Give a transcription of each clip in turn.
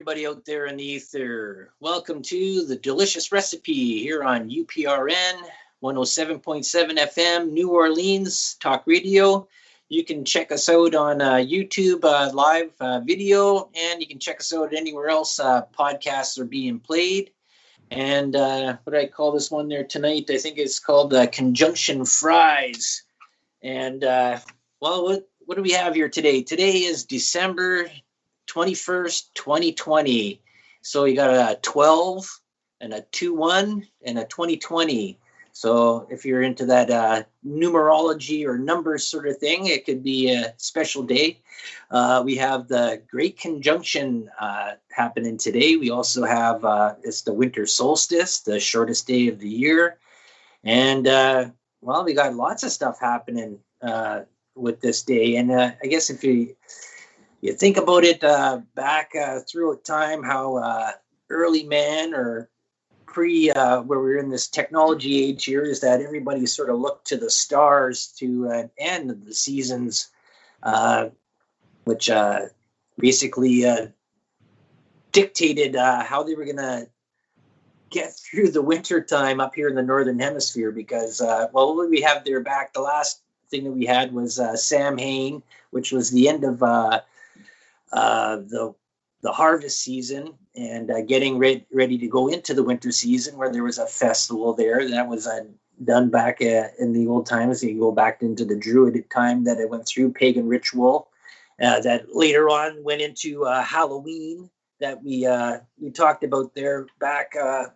everybody out there in the ether. Welcome to the Delicious Recipe here on UPRN 107.7 FM, New Orleans Talk Radio. You can check us out on YouTube live video, and you can check us out anywhere else podcasts are being played. And what do I call this one there tonight? I think it's called Conjunction Fries. And what do we have here today? Today is December 21st, 2020. So you got a 12 and a 2-1 and a 2020. So if you're into that numerology or numbers sort of thing, it could be a special day. We have the Great Conjunction happening today. We also have it's the winter solstice, the shortest day of the year. And we got lots of stuff happening with this day. And I guess if you think about it back through time, how early man or where we're in this technology age here, is that everybody sort of looked to the stars to end the seasons, which basically dictated how they were going to get through the winter time up here in the Northern Hemisphere. Because, what we have there back, the last thing that we had was Samhain, which was the end of the harvest season, and getting ready to go into the winter season, where there was a festival there that was done back in the old times. You go back into the Druidic time that it went through, pagan ritual that later on went into Halloween that we talked about there back a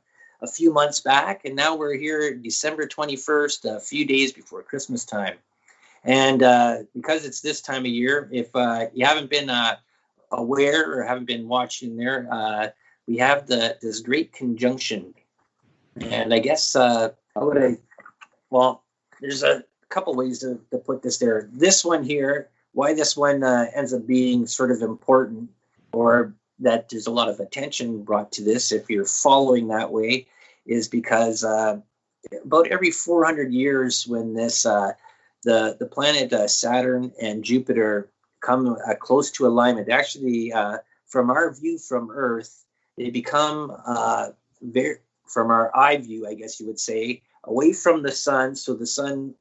few months back. And now we're here December 21st, a few days before Christmas time. And because it's this time of year, if you haven't been aware or haven't been watching there, we have this great conjunction. And I guess there's a couple ways to put this there. This one here, why this one ends up being sort of important, or that there's a lot of attention brought to this if you're following that way, is because about every 400 years, when this the planet Saturn and Jupiter come close to alignment, actually from our view from Earth, they become very, from our eye view, I guess you would say, away from the sun. So the sun,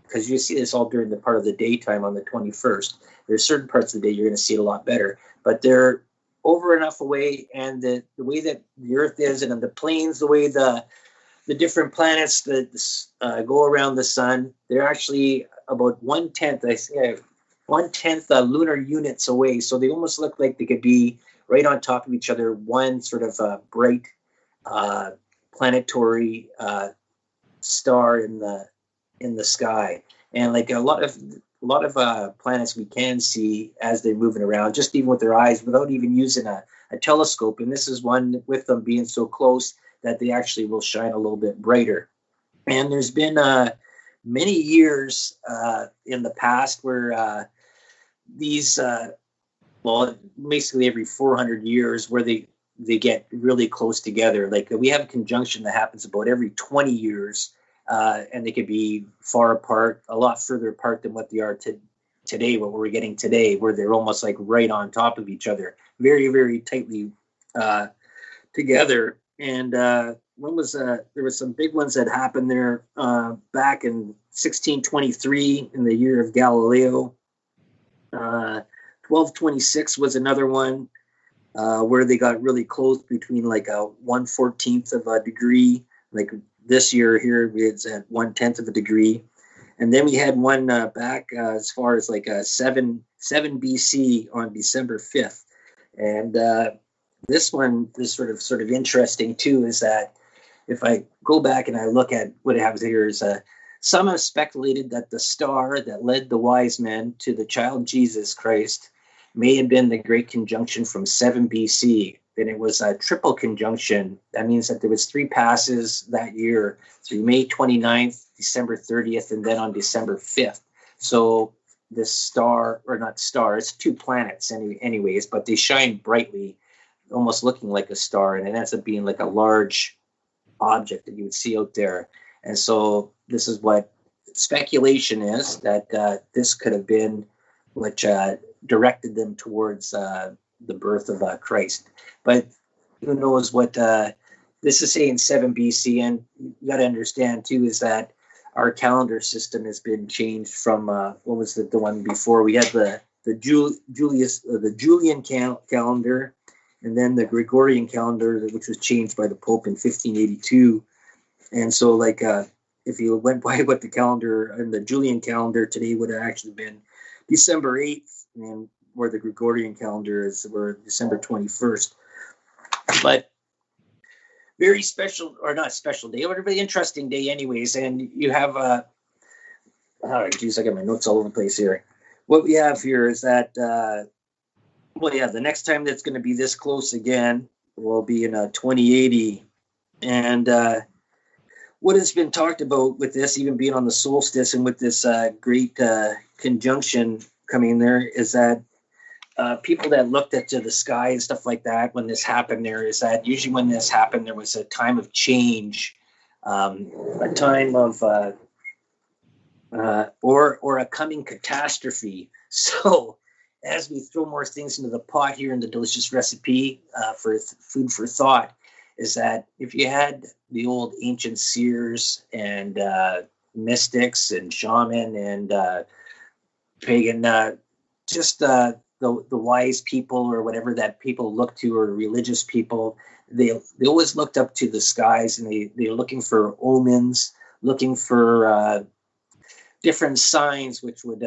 because you see this all during the part of the daytime on the 21st. There's certain parts of the day you're going to see it a lot better, but they're over enough away, and the way that the Earth is, and the planes, the way the different planets that go around the sun, they're actually about 1/10, I say, 1/10 lunar units away. So they almost look like they could be right on top of each other, one sort of bright planetary star in the sky. And like a lot of planets we can see as they're moving around, just even with their eyes, without even using a telescope. And this is one with them being so close that they actually will shine a little bit brighter. And there's been many years in the past where these, basically every 400 years, where they get really close together. Like we have a conjunction that happens about every 20 years, and they could be far apart, a lot further apart than what they are today, what we're getting today, where they're almost like right on top of each other, very, very tightly together. And there was some big ones that happened there back in 1623 in the year of Galileo. 1226 was another one where they got really close, between like a 1/14 of a degree. Like this year here, it's at 1/10 of a degree. And then we had one back as far as like 7 BC on December 5th. And this one is sort of interesting too, is that if I go back and I look at what happens here, is some have speculated that the star that led the wise men to the child Jesus Christ may have been the Great Conjunction from 7 BC. And it was a triple conjunction. That means that there was 3 passes that year, through May 29th, December 30th, and then on December 5th. So this star, or not star, it's 2 planets anyways, but they shine brightly, almost looking like a star, and it ends up being like a large object that you would see out there. And so this is what speculation is, that this could have been what directed them towards the birth of Christ. But who knows what this is saying 7 BC, and you got to understand too is that our calendar system has been changed from what was the one before? We had the Julian calendar, and then the Gregorian calendar, which was changed by the Pope in 1582. And so, like, if you went by what the calendar and the Julian calendar today would have actually been December 8th, and where the Gregorian calendar is, were December 21st. But very special, or not special day, but a very interesting day, anyways. And you have I got my notes all over the place here. What we have here is that, the next time that's going to be this close again will be in 2080. And what has been talked about with this, even being on the solstice and with this great conjunction coming in there, is that people that looked at the sky and stuff like that when this happened, there is that usually when this happened, there was a time of change, a time of or a coming catastrophe. So as we throw more things into the pot here in the delicious recipe for food for thought, is that if you had the old ancient seers and mystics and shaman and pagan, the wise people or whatever that people look to, or religious people, they always looked up to the skies, and they're looking for omens, looking for different signs which would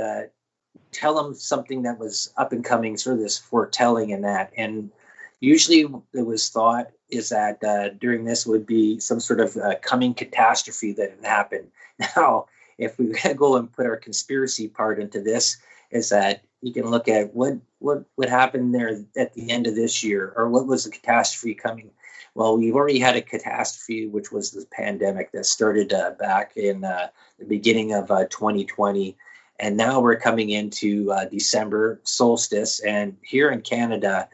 tell them something that was up and coming, sort of this foretelling in that. And usually it was thought is that during this would be some sort of coming catastrophe that had happened. Now, if we go and put our conspiracy part into this, is that you can look at what happened there at the end of this year, or what was the catastrophe coming. Well, we've already had a catastrophe, which was the pandemic that started back in the beginning of 2020. And now we're coming into December solstice. And here in Canada,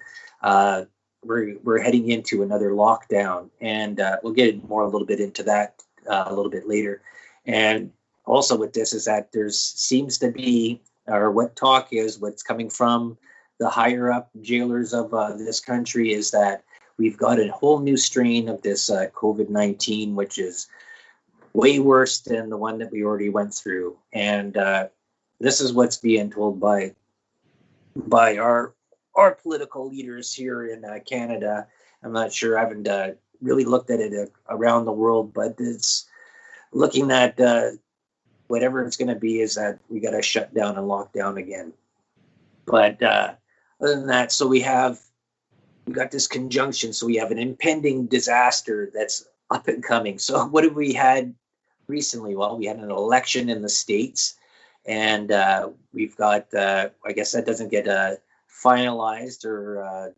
we're heading into another lockdown. And we'll get a little bit into that a little bit later. And also with this is that there seems to be, or what talk is, what's coming from the higher up jailers of this country, is that we've got a whole new strain of this COVID-19, which is way worse than the one that we already went through. And this is what's being told by our political leaders here in Canada. I'm not sure. I haven't really looked at it around the world, but it's looking at whatever it's going to be is that we got to shut down and lock down again. But other than that, so we got this conjunction. So we have an impending disaster that's up and coming. So what have we had recently? Well, we had an election in the States, and we've got, I guess that doesn't get finalized or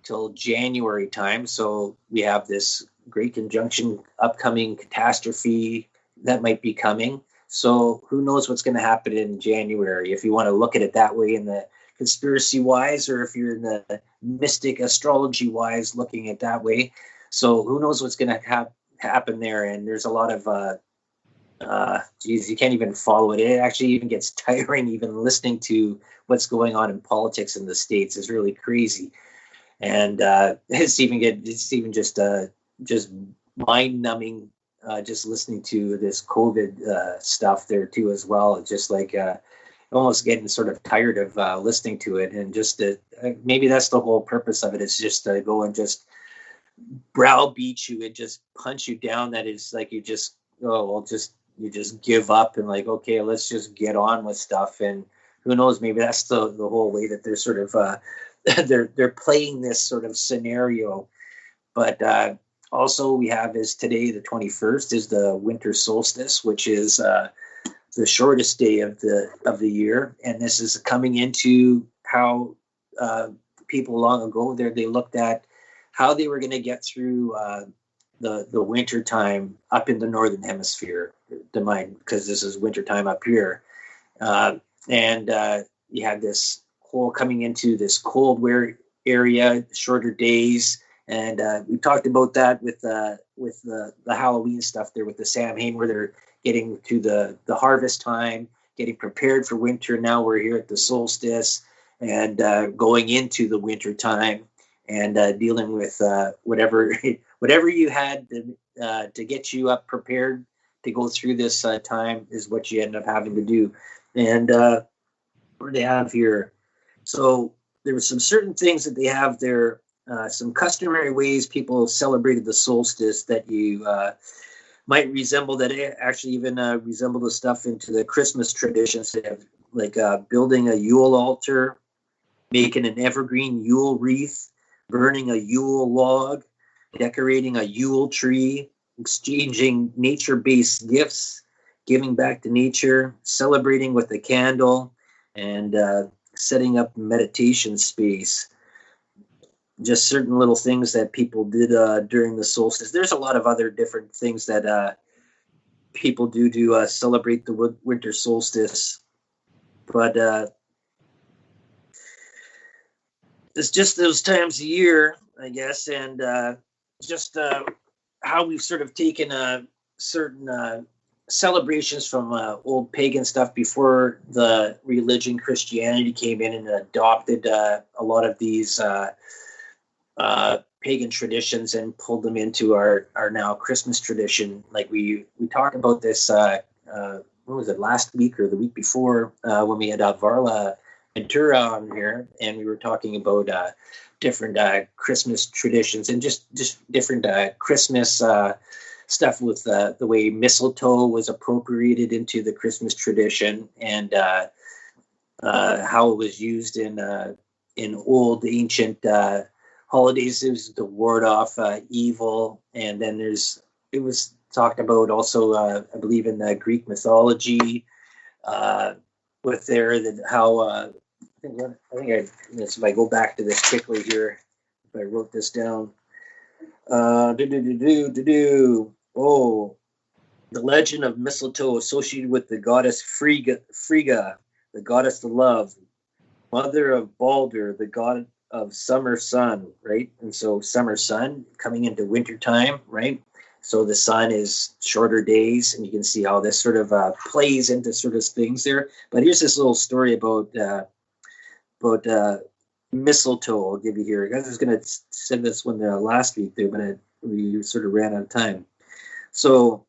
till January time. So we have this great conjunction, upcoming catastrophe that might be coming. So who knows what's going to happen in January, if you want to look at it that way in the conspiracy wise, or if you're in the mystic astrology wise looking at that way. So who knows what's going to happen there. And there's a lot of, you can't even follow it. It actually even gets tiring, even listening to what's going on in politics in the States is really crazy. And it's even just mind numbing. Just listening to this COVID stuff there too as well. It's just like almost getting sort of tired of listening to it, and just maybe that's the whole purpose of it. It's just to go and just browbeat you and just punch you down. That is like you just give up and like, okay, let's just get on with stuff. And who knows, maybe that's the whole way that they're sort of they're playing this sort of scenario. But also, we have is today, the 21st, is the winter solstice, which is the shortest day of the year, and this is coming into how people long ago they looked at how they were going to get through the winter time up in the northern hemisphere, because this is winter time up here, and you had this whole coming into this cold wear area, shorter days. And we talked about that with the Halloween stuff there with the Samhain, where they're getting to the harvest time, getting prepared for winter. Now we're here at the solstice, and going into the winter time and dealing with whatever whatever you had to get you up prepared to go through this time is what you end up having to do. And what they have here, so there were some certain things that they have there, some customary ways people celebrated the solstice that you might resemble, that actually even resemble the stuff into the Christmas traditions. They have like building a Yule altar, making an evergreen Yule wreath, burning a Yule log, decorating a Yule tree, exchanging nature-based gifts, giving back to nature, celebrating with a candle, and setting up meditation space. Just certain little things that people did during the solstice. There's a lot of other different things that people do to celebrate the winter solstice, but it's just those times a year, I guess, and just how we've sort of taken certain celebrations from old pagan stuff before the religion Christianity came in and adopted a lot of these pagan traditions and pulled them into our now Christmas tradition. Like we talked about this, what was it, last week or the week before, when we had Varla Ventura on here, and we were talking about different Christmas traditions and just different Christmas stuff with the way mistletoe was appropriated into the Christmas tradition, and how it was used in old ancient holidays. It was to ward off evil, and then it was talked about also, I believe, in the Greek mythology, with how I think if I go back to this quickly here, if I wrote this down. Oh, the legend of mistletoe associated with the goddess Frigga, the goddess of love, mother of Balder, the god of summer sun, right? And so summer sun coming into winter time, right? So the sun is shorter days, and you can see how this sort of plays into sort of things there. But here's this little story about mistletoe. I'll give you here. I was going to send this one last week there, but we sort of ran out of time. So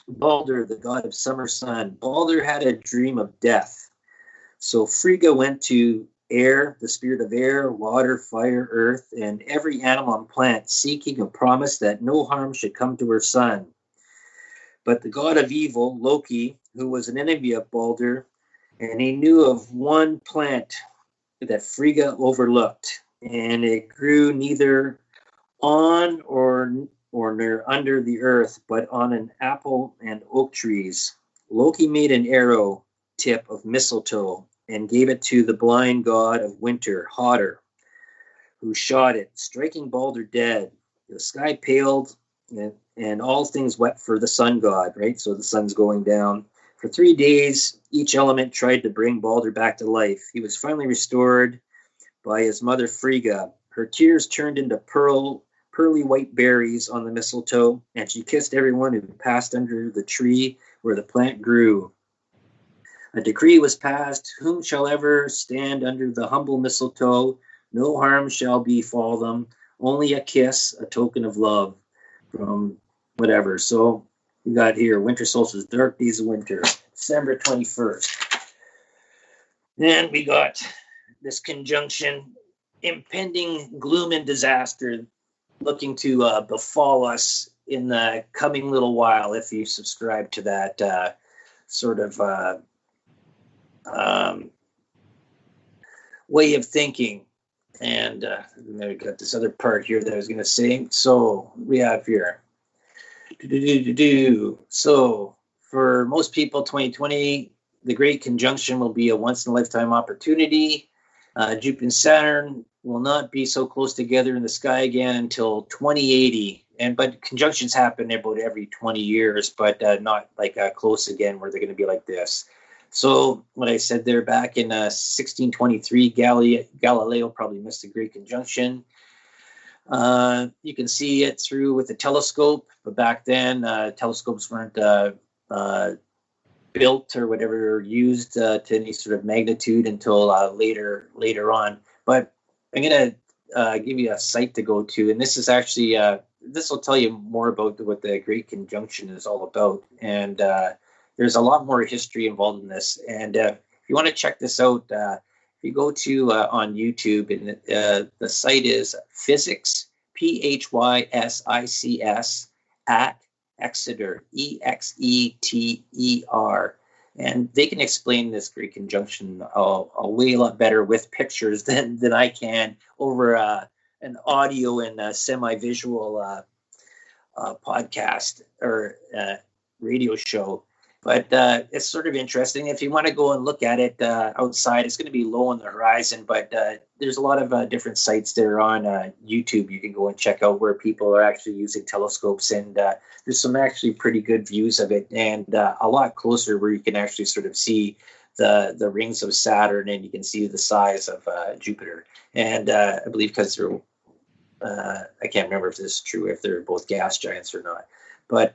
Balder, the god of summer sun, Balder had a dream of death. So Frigga went to air, the spirit of air, water, fire, earth, and every animal and plant, seeking a promise that no harm should come to her son. But the god of evil, Loki, who was an enemy of Balder, and he knew of one plant that Frigga overlooked, and it grew neither on or near under the earth, but on an apple and oak trees. Loki made an arrow tip of mistletoe and gave it to the blind god of winter, Hodder, who shot it, striking Balder dead. The sky paled, and all things wept for the sun god, right? So the sun's going down. For 3 days, each element tried to bring Balder back to life. He was finally restored by his mother Frigga. Her tears turned into pearly white berries on the mistletoe, and she kissed everyone who passed under the tree where the plant grew. A decree was passed: whom shall ever stand under the humble mistletoe, no harm shall befall them, only a kiss, a token of love from whatever. So we got here winter solstice, dark days of winter, December 21st. Then we got this conjunction, impending gloom and disaster looking to befall us in the coming little while, if you subscribe to that sort of way of thinking. And then we got this other part here that I was going to say. So we have here. So for most people, 2020, the Great Conjunction will be a once-in-a-lifetime opportunity. Jupiter and Saturn will not be so close together in the sky again until 2080. But conjunctions happen about every 20 years, but not like close again where they're going to be like this. So what I said there back in 1623, Galileo probably missed the Great Conjunction. You can see it through with a telescope, but back then telescopes weren't built or whatever used to any sort of magnitude until later on. But I'm going to give you a site to go to, and this is actually this will tell you more about what the Great Conjunction is all about. And there's a lot more history involved in this. And if you want to check this out, if you go to on YouTube, and the site is Physics, PHYSICS at Exeter, EXETER. And they can explain this Great Conjunction a way lot better with pictures than I can over an audio and semi-visual podcast or radio show. But it's sort of interesting. If you want to go and look at it outside, it's going to be low on the horizon, but there's a lot of different sites that are on YouTube you can go and check out where people are actually using telescopes, and there's some actually pretty good views of it, and a lot closer where you can actually sort of see the rings of Saturn, and you can see the size of Jupiter. And I believe because they're, I can't remember if this is true, if they're both gas giants or not, but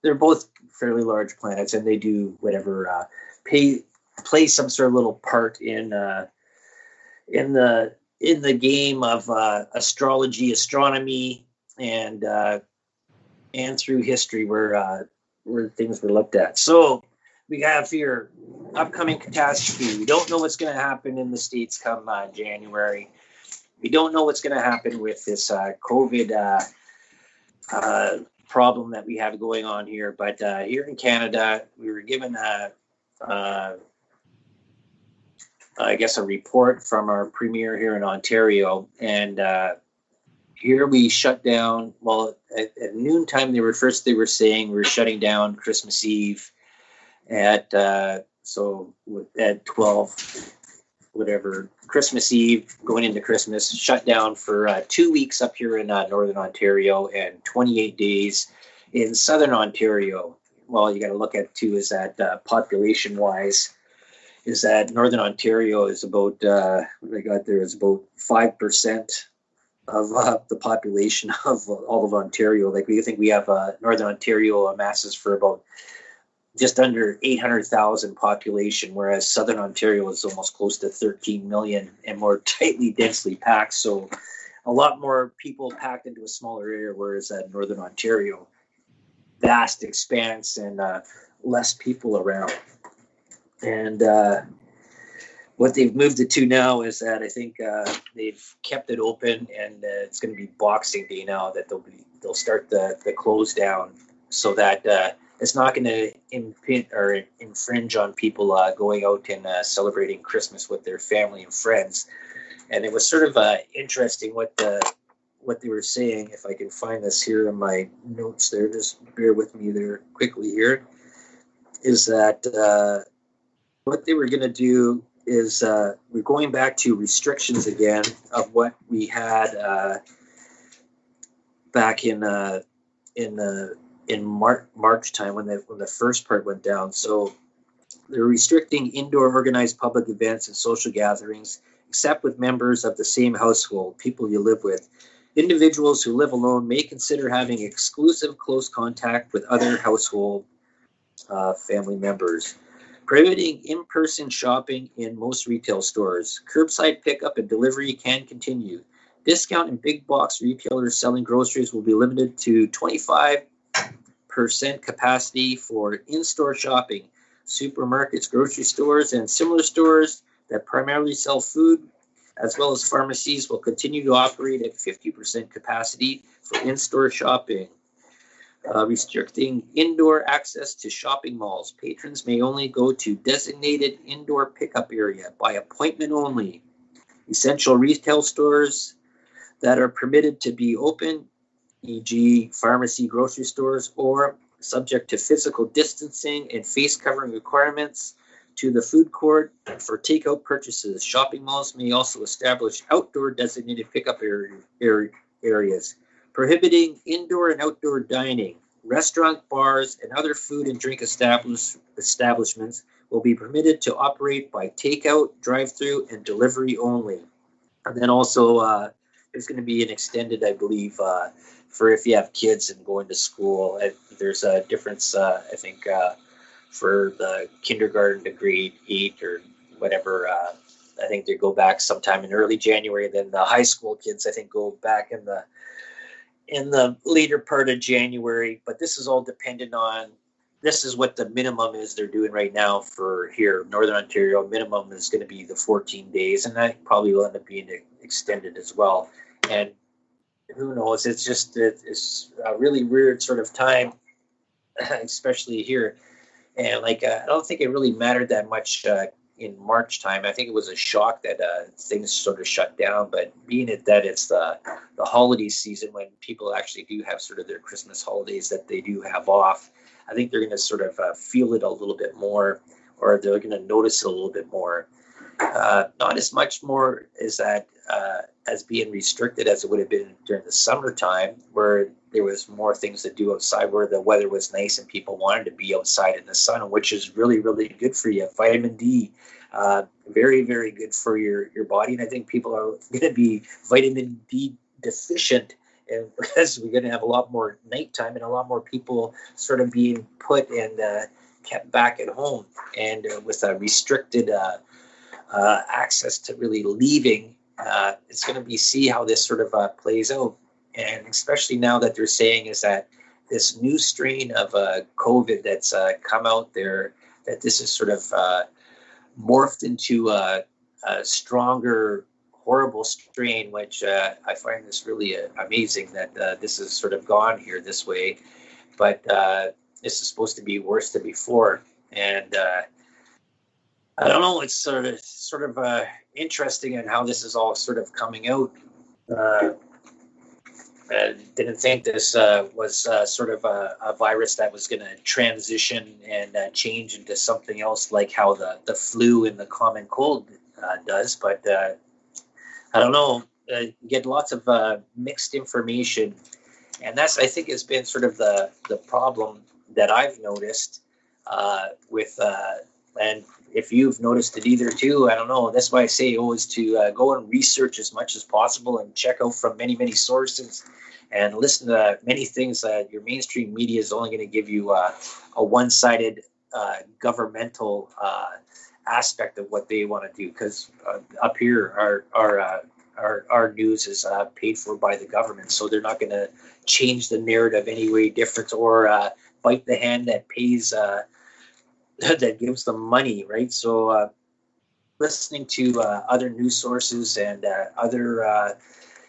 they're both fairly large planets, and they do whatever play some sort of little part in the game of astrology, astronomy, and through history where things were looked at. So we have here upcoming catastrophe. We don't know what's going to happen in the States come January. We don't know what's going to happen with this COVID problem that we have going on here. But here in Canada, we were given I guess a report from our premier here in Ontario, and here we shut down. Well, at noontime, they were saying we were shutting down Christmas Eve at 12, whatever, Christmas Eve going into Christmas, shut down for 2 weeks up here in Northern Ontario and 28 days in Southern Ontario. Well, you got to look at too is that population wise, is that Northern Ontario is about what I got there is about 5% of the population of all of Ontario. Like we think we have Northern Ontario amasses for about just under 800,000 population, whereas Southern Ontario is almost close to 13 million and more tightly, densely packed. So a lot more people packed into a smaller area, whereas Northern Ontario, vast expanse and less people around. And what they've moved it to now is that I think they've kept it open, and it's going to be Boxing Day now that they'll start the close down, so that it's not going to infringe on people going out and celebrating Christmas with their family and friends. And it was sort of interesting what they were saying. If I can find this here in my notes there, just bear with me there quickly here, is that what they were going to do is we're going back to restrictions again of what we had back in March time when the first part went down. So they're restricting indoor organized public events and social gatherings, except with members of the same household, people you live with. Individuals who live alone may consider having exclusive close contact with other household family members. Prohibiting in-person shopping in most retail stores. Curbside pickup and delivery can continue. Discount and big box retailers selling groceries will be limited to 25% capacity for in-store shopping. Supermarkets, grocery stores, and similar stores that primarily sell food, as well as pharmacies, will continue to operate at 50% capacity for in-store shopping. Restricting indoor access to shopping malls. Patrons may only go to designated indoor pickup area by appointment only. Essential retail stores that are permitted to be open, e.g. pharmacy, grocery stores, or subject to physical distancing and face covering requirements, to the food court for takeout purchases. Shopping malls may also establish outdoor designated pickup areas. Prohibiting indoor and outdoor dining. Restaurant, bars, and other food and drink establishments will be permitted to operate by takeout, drive-through, and delivery only. And then also there's going to be an extended, I believe, for if you have kids and going to school. There's a difference, I think, for the kindergarten to grade 8 or whatever. I think they go back sometime in early January. Then the high school kids, I think, go back in the later part of January. But this is all dependent on. This is what the minimum is they're doing right now for here, Northern Ontario. Minimum is going to be the 14 days, and that probably will end up being extended as well. And who knows? It's a really weird sort of time, especially here. And I don't think it really mattered that much in March time. I think it was a shock that things sort of shut down. But being that it's the holiday season when people actually do have sort of their Christmas holidays that they do have off, I think they're going to sort of feel it a little bit more, or they're going to notice it a little bit more. Not as much more as that as being restricted as it would have been during the summertime, where there was more things to do outside, where the weather was nice and people wanted to be outside in the sun, which is really, really good for you. Vitamin D, very, very good for your body. And I think people are going to be vitamin D deficient, and because we're going to have a lot more nighttime and a lot more people sort of being put and kept back at home, and with a restricted access to really leaving. It's going to be see how this sort of plays out. And especially now that they're saying is that this new strain of COVID that's come out there, that this is sort of morphed into a stronger, horrible strain, which I find this really amazing that this has sort of gone here this way. But this is supposed to be worse than before. And I don't know. It's sort of interesting in how this is all sort of coming out. I didn't think this was sort of a virus that was going to transition and change into something else, like how the flu and the common cold does. But I don't know. Get lots of mixed information, and that's, I think, has been sort of the problem that I've noticed with. And if you've noticed it either too, I don't know. That's why I say always to go and research as much as possible and check out from many, many sources and listen to many things that your mainstream media is only going to give you a one-sided governmental aspect of what they want to do. Because up here, our news is paid for by the government, so they're not going to change the narrative any way different or bite the hand that pays. That gives them money, right? So listening to other news sources and other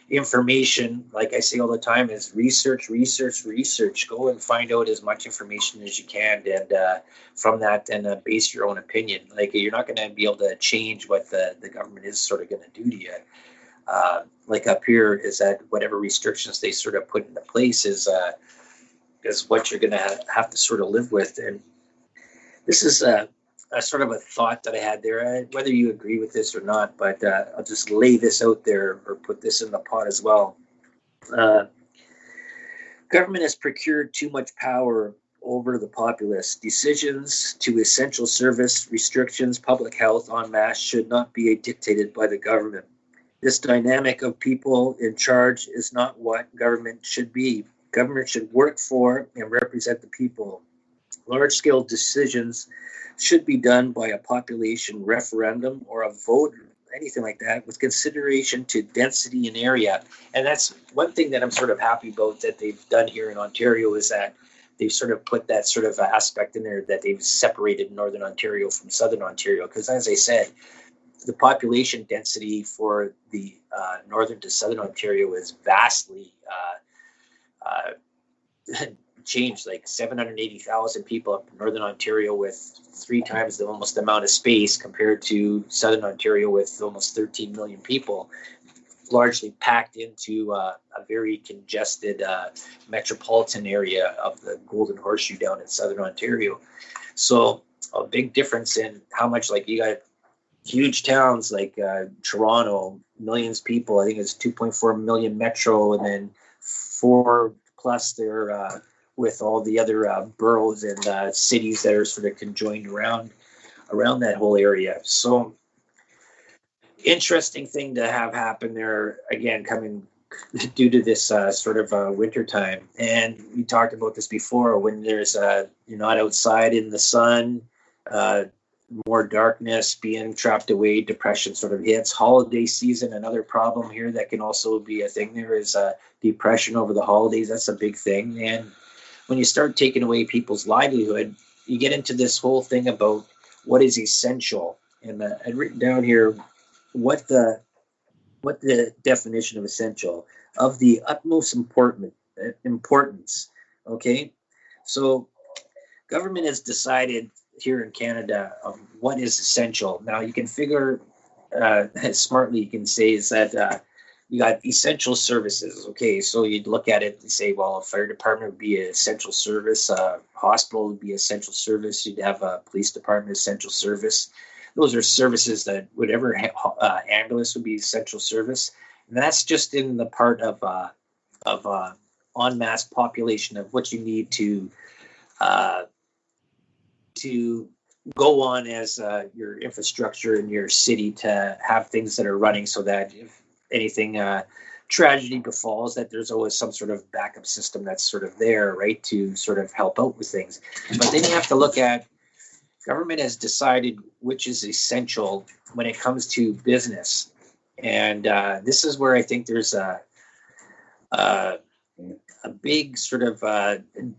information, like I say all the time, is research. Go and find out as much information as you can, and from that, then base your own opinion. Like, you're not going to be able to change what the government is sort of going to do to you. Like up here, is that whatever restrictions they sort of put into place is what you're going to have to sort of live with. And this is a sort of a thought that I had there, whether you agree with this or not, but I'll just lay this out there or put this in the pot as well. Government has procured too much power over the populace. Decisions to essential service restrictions, public health en masse should not be dictated by the government. This dynamic of people in charge is not what government should be. Government should work for and represent the people. Large-scale decisions should be done by a population referendum or a vote, anything like that, with consideration to density and area. And that's one thing that I'm sort of happy about that they've done here in Ontario, is that they've sort of put that sort of aspect in there, that they've separated Northern Ontario from Southern Ontario. Because as I said, the population density for the Northern to Southern Ontario is vastly changed, like 780,000 people up in Northern Ontario with 3 times the almost amount of space compared to Southern Ontario with almost 13 million people, largely packed into a very congested metropolitan area of the Golden Horseshoe down in Southern Ontario. So a big difference in how much, like, you got huge towns like Toronto, millions of people. I think it's 2.4 million metro, and then 4 plus there with all the other boroughs and cities that are sort of conjoined around that whole area. So interesting thing to have happen there, again, coming due to this sort of winter time. And we talked about this before. When there's you're not outside in the sun, uh, more darkness, being trapped away, depression sort of hits. Holiday season, another problem here that can also be a thing. There is depression over the holidays. That's a big thing. And when you start taking away people's livelihood, you get into this whole thing about what is essential. And I'd written down here what the definition of essential, of the utmost importance. Okay, so government has decided here in Canada what is essential. Now you can figure smartly. You can say is that you got essential services. Okay, so you'd look at it and say, well, a fire department would be an essential service, a hospital would be an essential service, you'd have a police department essential service. Those are services that whatever ambulance would be essential service, and that's just in the part of en masse population of what you need to go on as your infrastructure in your city to have things that are running, so that if anything tragedy befalls, that there's always some sort of backup system that's sort of there, right, to sort of help out with things. But then you have to look at government has decided which is essential when it comes to business. And this is where I think there's a big sort of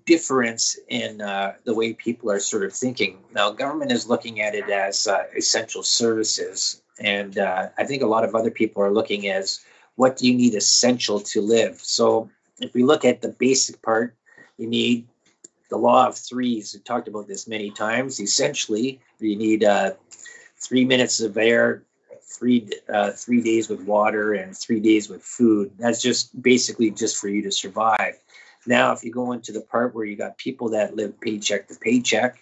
difference in the way people are sort of thinking. Now, government is looking at it as essential services. And I think a lot of other people are looking as what do you need essential to live? So if we look at the basic part, you need the law of threes. We talked about this many times. Essentially, you need 3 minutes of air, 3 days with water, and 3 days with food. That's just basically just for you to survive. Now, if you go into the part where you got people that live paycheck to paycheck,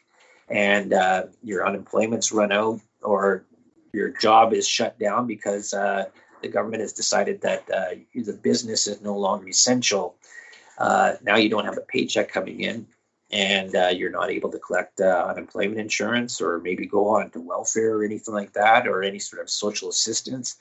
and your unemployment's run out, or your job is shut down because the government has decided that the business is no longer essential. Now you don't have a paycheck coming in, and you're not able to collect unemployment insurance, or maybe go on to welfare or anything like that, or any sort of social assistance.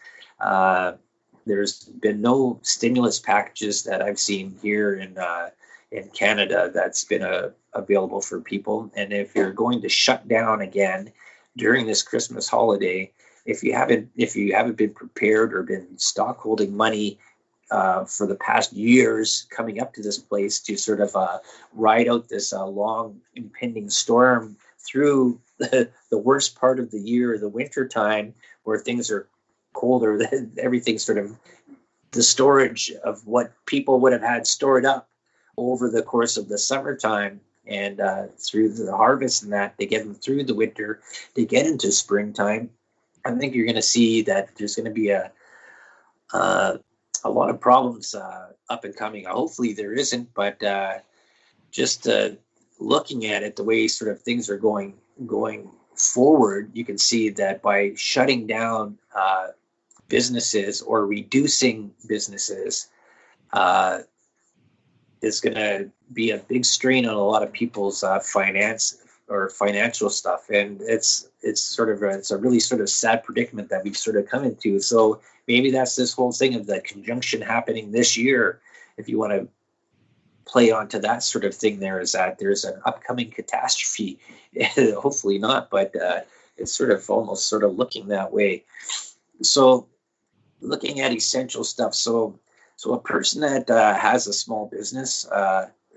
There's been no stimulus packages that I've seen here in Canada that's been available for people. And if you're going to shut down again during this Christmas holiday, if you haven't been prepared or been stockholding money for the past years coming up to this place to sort of ride out this long impending storm through the worst part of the year, the winter time, where things are colder, everything sort of the storage of what people would have had stored up over the course of the summertime and through the harvest, and that they get them through the winter, they get into springtime. I think you're going to see that there's going to be a lot of problems up and coming. Hopefully there isn't, but just looking at it, the way sort of things are going forward, you can see that by shutting down businesses or reducing businesses is going to be a big strain on a lot of people's finance or financial stuff, and it's a really sort of sad predicament that we've sort of come into. So maybe that's this whole thing of the conjunction happening this year. If you want to play onto that sort of thing, there is that there's an upcoming catastrophe. Hopefully not, but it's sort of almost sort of looking that way. So looking at essential stuff. So a person that has a small business,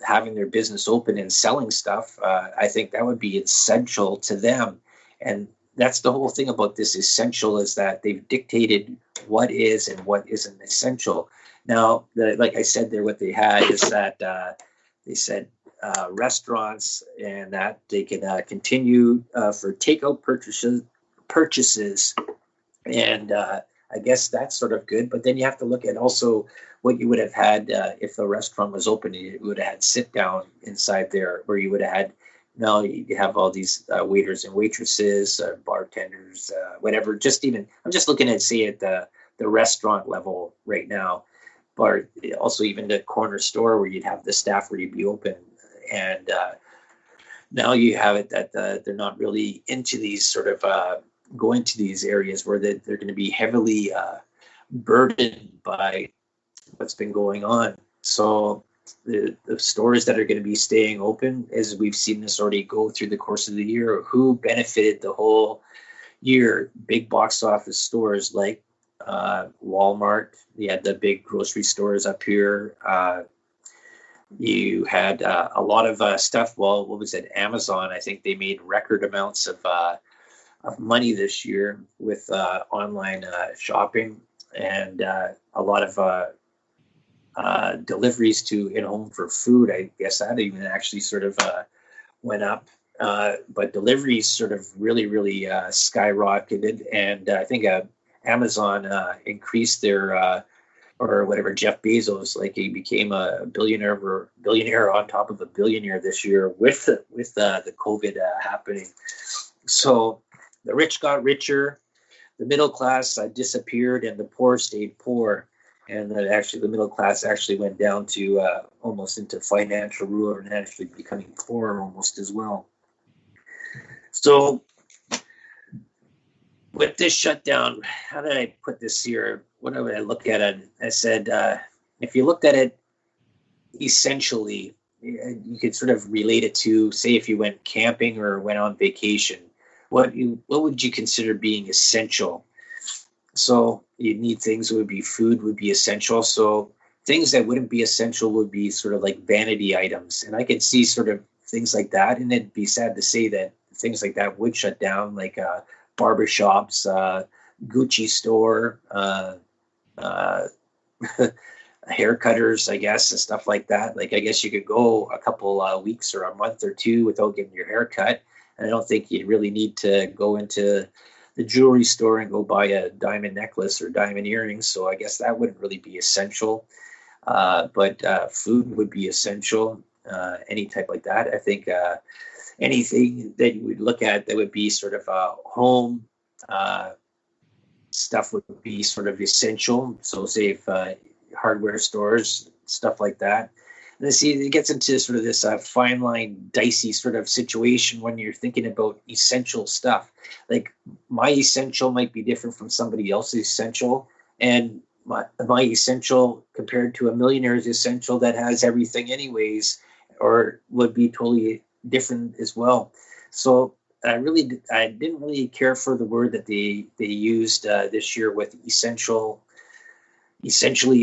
having their business open and selling stuff, I think that would be essential to them. And that's the whole thing about this essential, is that they've dictated what is and what isn't essential. Now, like I said there, what they had is that they said restaurants, and that they can continue for takeout purchases. And I guess that's sort of good. But then you have to look at also what you would have had if the restaurant was open. You would have had sit down inside there, where you would have had, now you have all these waiters and waitresses, bartenders, whatever. Just even, I'm just looking at, say, at the restaurant level right now, but also even the corner store where you'd have the staff where you'd be open. And now you have it that they're not really into these sort of going to these areas where they're going to be heavily burdened by what's been going on. So the stores that are going to be staying open, as we've seen this already go through the course of the year, who benefited the whole year? Big box office stores like Walmart. You had the big grocery stores up here. You had a lot of stuff. Well, what was it? Amazon. I think they made record amounts of money this year with online shopping, and a lot of deliveries to in-home for food. I guess that even actually sort of went up. But deliveries sort of really skyrocketed. And I think Amazon increased their, or whatever, Jeff Bezos, like he became a billionaire on top of a billionaire this year with the COVID happening. So the rich got richer, the middle class disappeared, and the poor stayed poor. And that actually the middle class actually went down to almost into financial ruin and actually becoming poor almost as well. So with this shutdown, how did I put this here? What did I look at it? I said, if you looked at it essentially, you could sort of relate it to, say, if you went camping or went on vacation, what would you consider being essential? So you need things that would be food would be essential. So things that wouldn't be essential would be sort of like vanity items. And I could see sort of things like that. And it'd be sad to say that things like that would shut down, like barbershops, Gucci store, haircutters, I guess, and stuff like that. Like, I guess you could go a couple weeks or a month or two without getting your hair cut. And I don't think you'd really need to go into the jewelry store and go buy a diamond necklace or diamond earrings. So I guess that wouldn't really be essential. But food would be essential, any type like that. I think anything that you would look at that would be sort of home stuff would be sort of essential. So say if hardware stores, stuff like that. And see, it gets into sort of this fine line, dicey sort of situation when you're thinking about essential stuff. Like my essential might be different from somebody else's essential, and my essential compared to a millionaire's essential that has everything anyways, or would be totally different as well. So I didn't really care for the word that they used this year with essentially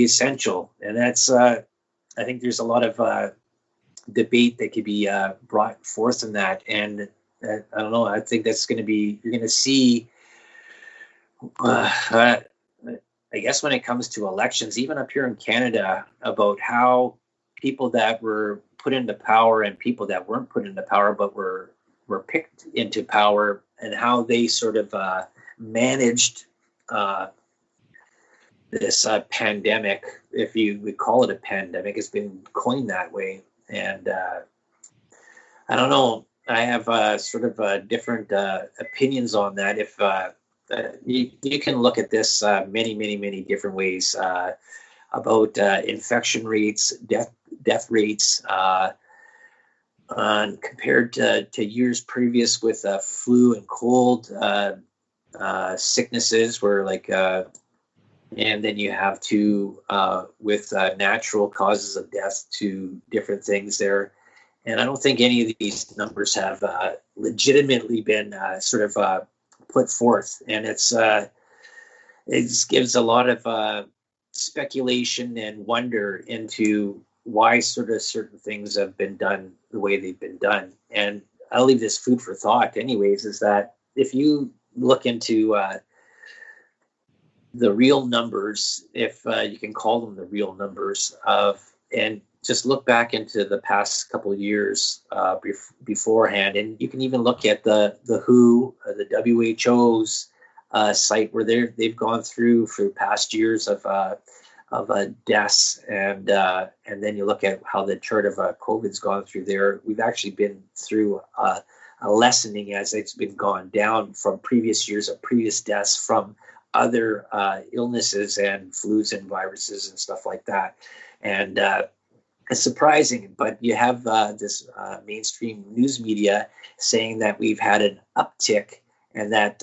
essential, and that's. I think there's a lot of debate that could be brought forth in that. And I don't know, I think that's going to be, you're going to see, I guess when it comes to elections, even up here in Canada, about how people that were put into power and people that weren't put into power but were picked into power, and how they sort of managed this pandemic, if you would call it a pandemic. It's been coined that way. And I don't know, I have sort of different opinions on that. If you can look at this many different ways about infection rates, death rates, compared to years previous with flu and cold sicknesses, where like and then you have to with natural causes of death to different things there. And I don't think any of these numbers have legitimately been sort of put forth. And it just gives a lot of speculation and wonder into why sort of certain things have been done the way they've been done. And I'll leave this food for thought anyways, is that if you look into the real numbers, if you can call them the real numbers and just look back into the past couple of years beforehand, and you can even look at the WHO, the WHO's site, where they've gone through for past years of deaths, and then you look at how the chart of COVID's gone through there. We've actually been through a lessening as it's been gone down from previous years of previous deaths from other illnesses and flus and viruses and stuff like that. And it's surprising, but you have this mainstream news media saying that we've had an uptick and that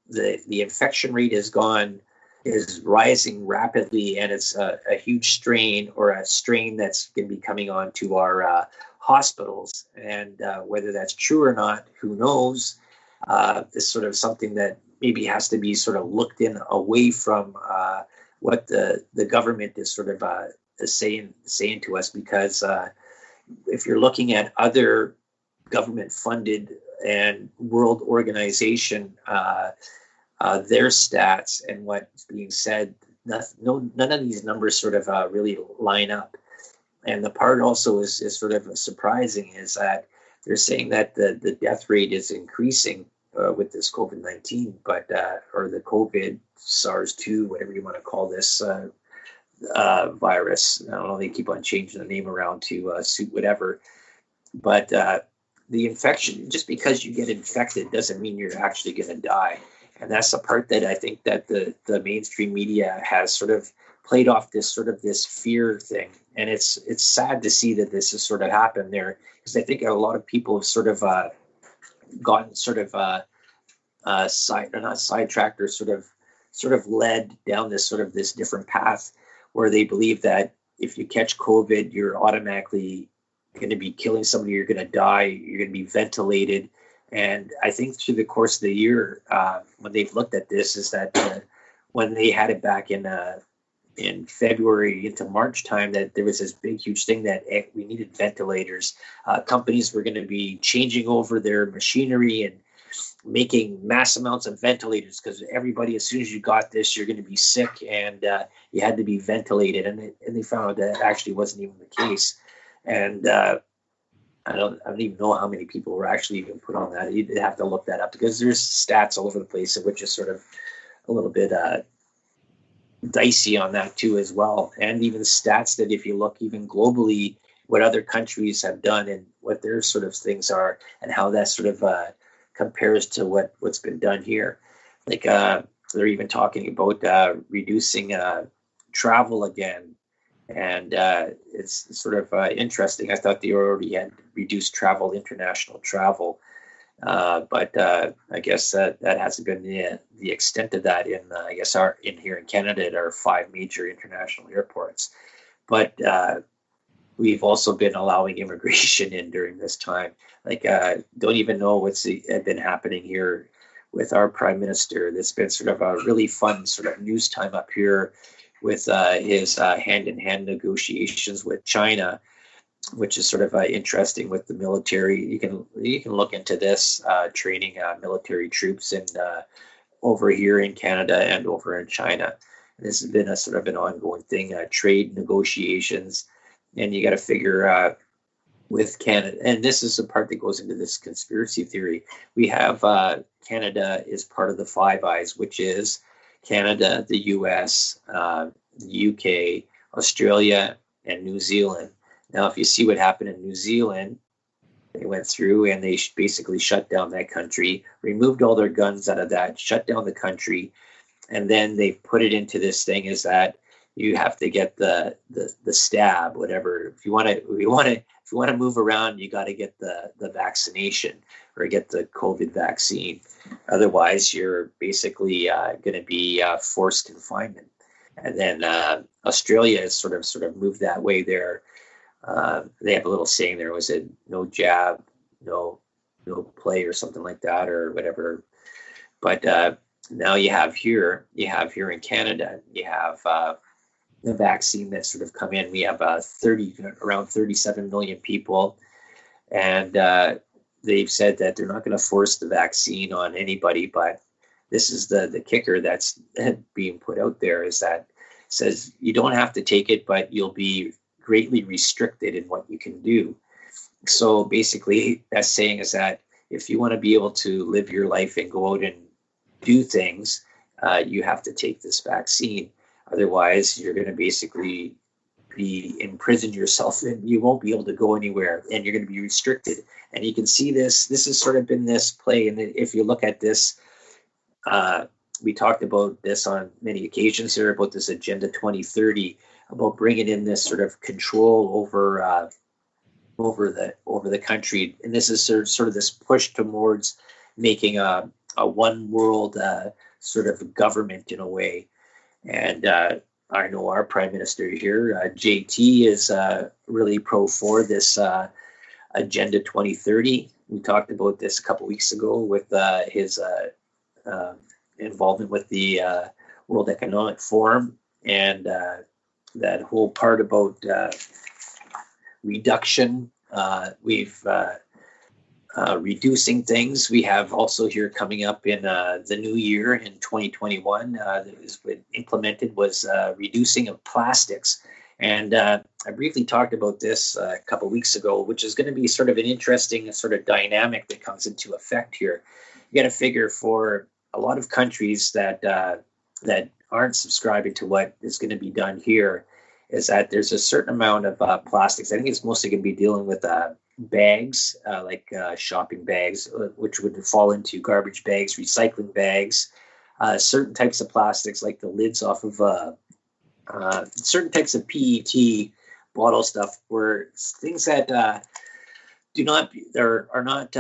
the infection rate has gone is rising rapidly, and it's a huge strain, or a strain that's going to be coming on to our hospitals. And whether that's true or not, who knows? It's sort of something that maybe has to be sort of looked in away from what the government is sort of is saying to us, because if you're looking at other government funded and world organization, their stats and what's being said, none of these numbers sort of really line up. And the part also is sort of surprising is that they're saying that the death rate is increasing with this COVID-19, but or the COVID SARS-2, whatever you want to call this virus. I don't know, they keep on changing the name around to suit whatever. But the infection, just because you get infected doesn't mean you're actually going to die. And that's the part that I think that the mainstream media has sort of played off this fear thing. And it's sad to see that this has sort of happened there, because I think a lot of people have sort of gotten sort of not sidetracked, or sort of led down this different path, where they believe that if you catch COVID, you're automatically going to be killing somebody, you're going to die, you're going to be ventilated. And I think through the course of the year, when they've looked at this, is that when they had it back in February into March time, that there was this big, huge thing that we needed ventilators. Companies were going to be changing over their machinery and making mass amounts of ventilators, because everybody, as soon as you got this, you're going to be sick, and you had to be ventilated. And they found out that actually wasn't even the case. And I don't even know how many people were actually even put on that. You'd have to look that up, because there's stats all over the place, which is sort of a little bit dicey on that too as well. And even stats that if you look even globally, what other countries have done and what their sort of things are, and how that sort of compares to what's been done here. Like they're even talking about reducing travel again. And it's sort of interesting. I thought they already had reduced international travel. But I guess that hasn't been the extent of that in here in Canada at our 5 major international airports. But we've also been allowing immigration in during this time. Like, don't even know what's been happening here with our prime minister. That's been sort of a really fun sort of news time up here with his hand-in-hand negotiations with China, which is sort of interesting with the military. You can look into this, training military troops over here in Canada and over in China. And this has been a sort of an ongoing thing, trade negotiations. And you got to figure with Canada, and this is the part that goes into this conspiracy theory. We have Canada is part of the Five Eyes, which is Canada, the US, the UK, Australia, and New Zealand. Now, if you see what happened in New Zealand, they went through and they basically shut down that country, removed all their guns out of that, shut down the country, and then they put it into this thing is that you have to get the stab, whatever. If you want to move around, you got to get the vaccination or get the COVID vaccine. Otherwise, you're basically going to be forced confinement. And then Australia has sort of moved that way there. They have a little saying there, was it no jab, no play or something like that or whatever. But now you have here in Canada, you have the vaccine that's sort of come in. We have around 37 million people, and they've said that they're not going to force the vaccine on anybody. But this is the kicker that's being put out there, is that says you don't have to take it, but you'll be greatly restricted in what you can do. So basically, that's saying is that if you want to be able to live your life and go out and do things, you have to take this vaccine. Otherwise, you're going to basically imprison yourself, and you won't be able to go anywhere, and you're going to be restricted. And you can see this has sort of been this play. And if you look at this, we talked about this on many occasions here, about this Agenda 2030, about bringing in this sort of control over the country. And this is sort of this push towards making a one world sort of government in a way. And I know our Prime Minister here, JT, is really pro for this Agenda 2030. We talked about this a couple weeks ago with his involvement with the World Economic Forum, and that whole part about reduction. We've reducing things. We have also here coming up in the new year in 2021 that was implemented was reducing of plastics. And I briefly talked about this a couple of weeks ago, which is going to be sort of an interesting sort of dynamic that comes into effect here. You got to figure for a lot of countries that that aren't subscribing to what is going to be done here is that there's a certain amount of plastics. I think it's mostly going to be dealing with bags, like shopping bags, which would fall into garbage bags, recycling bags, certain types of plastics like the lids off of certain types of PET bottle stuff, where things that are not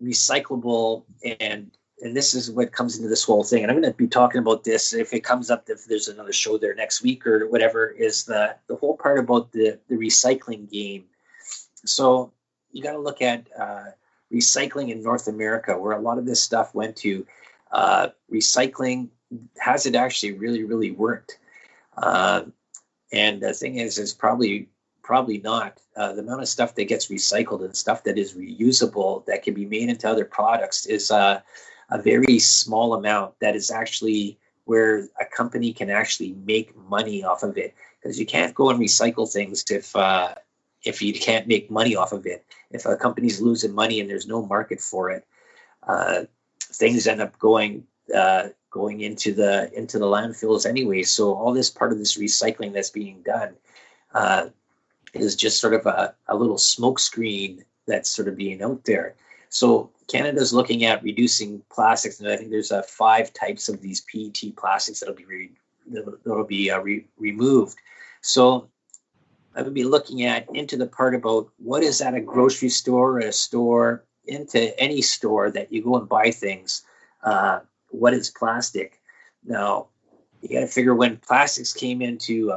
recyclable, and this is what comes into this whole thing. And I'm going to be talking about this if it comes up, if there's another show there next week or whatever, is the whole part about the recycling game. So you got to look at recycling in North America, where a lot of this stuff went to. Recycling, has it actually really, really worked? And the thing is probably not. The amount of stuff that gets recycled and stuff that is reusable that can be made into other products is a very small amount. That is actually where a company can actually make money off of it, because you can't go and recycle things if you can't make money off of it. If a company's losing money and there's no market for it, things end up going into the landfills anyway. So all this part of this recycling that's being done is just sort of a little smoke screen that's sort of being out there. So Canada's looking at reducing plastics, and I think there's 5 types of these PET plastics that'll be removed. So I would be looking into the part about what is at a grocery store or a store, into any store that you go and buy things. What is plastic? Now, you got to figure when plastics came into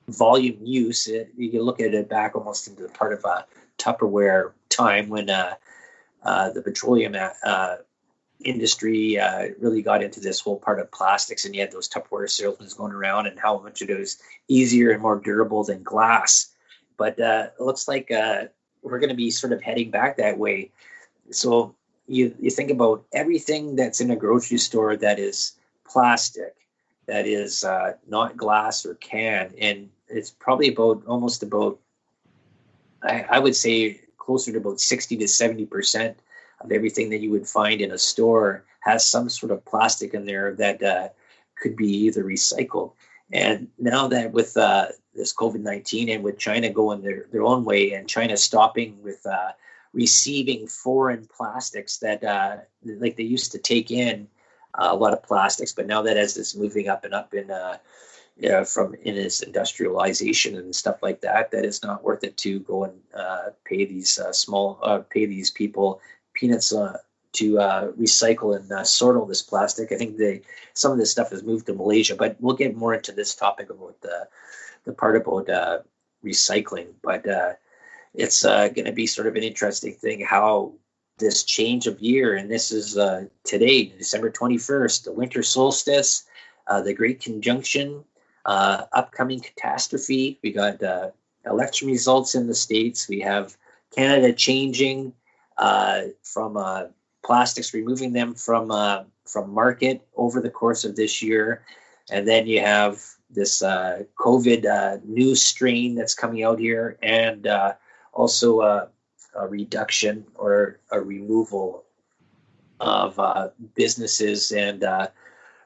volume use, you can look at it back almost into the part of a Tupperware time when the petroleum industry really got into this whole part of plastics, and you had those Tupperware salesmen going around and how much it was easier and more durable than glass. But it looks like we're going to be sort of heading back that way. So you think about everything that's in a grocery store that is plastic, that is not glass or can, and it's probably almost about I would say closer to about 60 to 70% of everything that you would find in a store has some sort of plastic in there that could be either recycled. And now that with this COVID-19 and with China going their own way, and China stopping with receiving foreign plastics that like they used to take in a lot of plastics, but now that as it's moving up and up in from in its industrialization and stuff like that, that it's not worth it to go and pay these pay these people peanuts to recycle and sort all this plastic. I think some of this stuff has moved to Malaysia, but we'll get more into this topic about the part about recycling. But it's going to be sort of an interesting thing how this change of year, and this is today, December 21st, the winter solstice, the Great Conjunction, upcoming catastrophe. We got election results in the States. We have Canada changing from plastics, removing them from market over the course of this year. And then you have this COVID new strain that's coming out here, and also a reduction or a removal of businesses and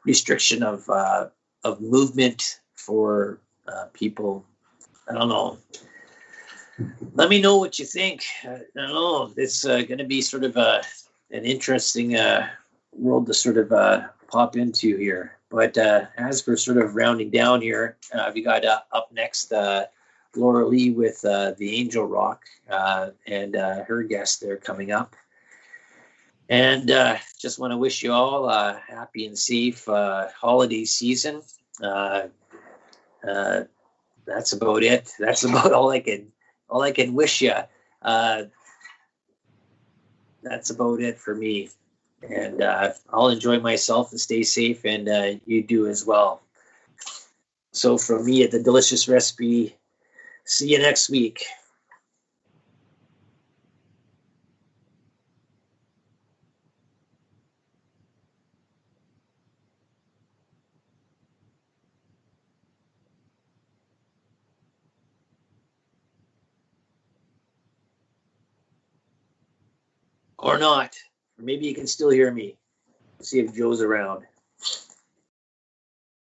restriction of movement for people. I don't know. Let me know what you think. I don't know. It's going to be sort of an interesting world to sort of pop into here. But as we're sort of rounding down here, we got up next Laura Lee with the Angel Rock and her guest there coming up. And just want to wish you all a happy and safe holiday season. Uh, uh, that's about it. That's about all I can wish you. Uh, that's about it for me. And I'll enjoy myself and stay safe, and you do as well. So from me at the Delicious Recipe, see you next week. Or not. Or maybe you can still hear me. See if Joe's around.